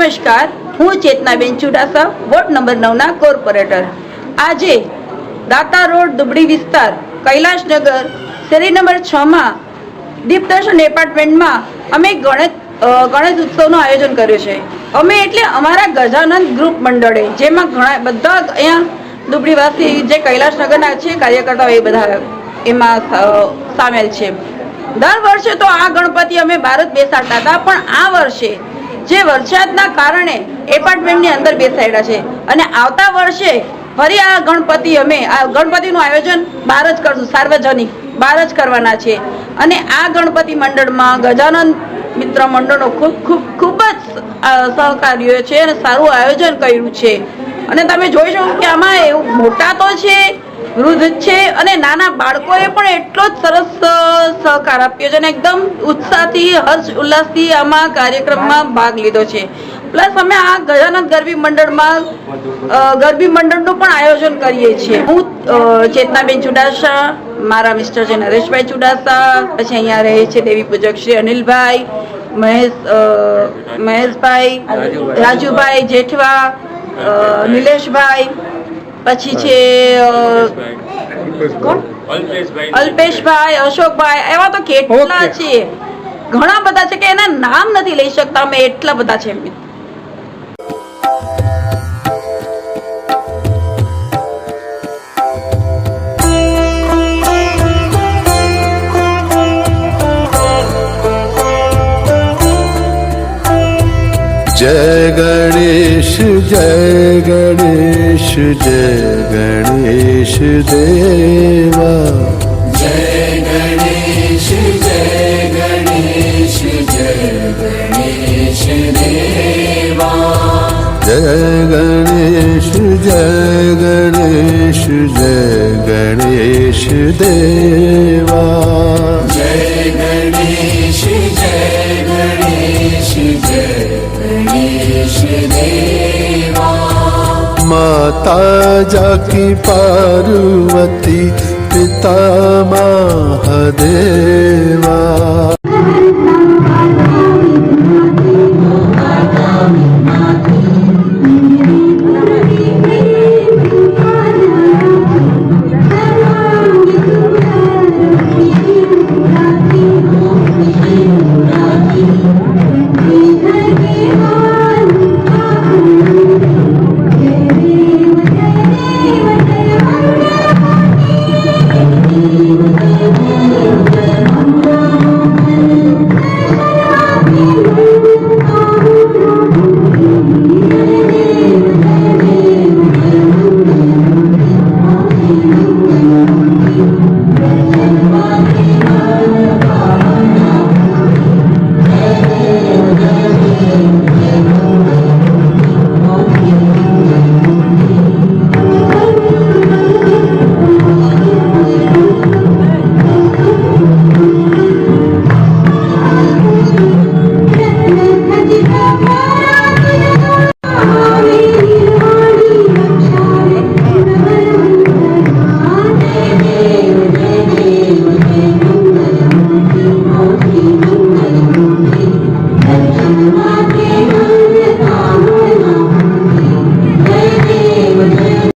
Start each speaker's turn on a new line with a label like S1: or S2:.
S1: નમસ્કાર, હું Chetnaben ચુડાસા, ward number 9 corporator. આજે દાતા રોડ દુબડી વિસ્તાર કૈલાશનગર શેરી નંબર 6 માં દીપદર્શન એપાર્ટમેન્ટમાં અમે ગણેશ ઉત્સવનું આયોજન કર્યું છે। અમે એટલે અમારા ગજાનંદ ગ્રુપ મંડળે, જેમાં ઘણા બધા અહીંયા દુબડીવાસી જે કૈલાશનગરના છે કાર્યકર્તાઓ, એ બધા એમાં સામેલ છે। દર વર્ષે તો આ ગણપતિ અમે બહાર જ બેસાડતા હતા, પણ આ વર્ષે જે વરસાદના કારણે એપાર્ટમેન્ટની અંદર બેસાડ્યા છે અને આવતા વર્ષે ફરી આ ગણપતિનું આયોજન બહાર જ કરશું, સાર્વજનિક બહાર જ કરવાના છે। અને આ ગણપતિ મંડળમાં ગજાનંદ મિત્ર મંડળનો ખૂબ જ સહકાર્યો છે અને સારું આયોજન કર્યું છે। અને તમે જોઈ શકો કે આમાં એવું મોટા તો છે, વૃદ્ધ છે અને નાના બાળકોએ પણ એટલો જ સરસ સહકાર આપ્યો છે અને એકદમ ઉત્સાહથી, હર્ષ ઉલ્લાસથી આમાં કાર્યક્રમમાં ભાગ લીધો છે। પ્લસ અમે આ ગજાનંદ ગરબી મંડળનું પણ આયોજન કરીએ છીએ। હું ચેતનાબેન ચુડાસા, મારા મિસ્ટર છે નરેશભાઈ ચુડાસા, પછી અહીંયા રહે છે દેવી પૂજક શ્રી અનિલભાઈ, મહેશભાઈ, રાજુભાઈ જેઠવા, નિલેશભાઈ, પછી છે અલ્પેશભાઈ, અશોકભાઈ, એવા તો કેટલા છે, ઘણા બધા છે કે એના નામ નથી લઈ શકતા અમે, એટલા બધા છે।
S2: जय गणेश जय गणेश जय गणेश देवा,
S3: जय गणेश जय गणेश जय गणेश देवा,
S2: जय गणेश जय गणेश जय गणेश देवा,
S3: जय गणेश जय गणेश जय गणेश देवा।
S2: माता जाकी पार्वती पिता महादेवा,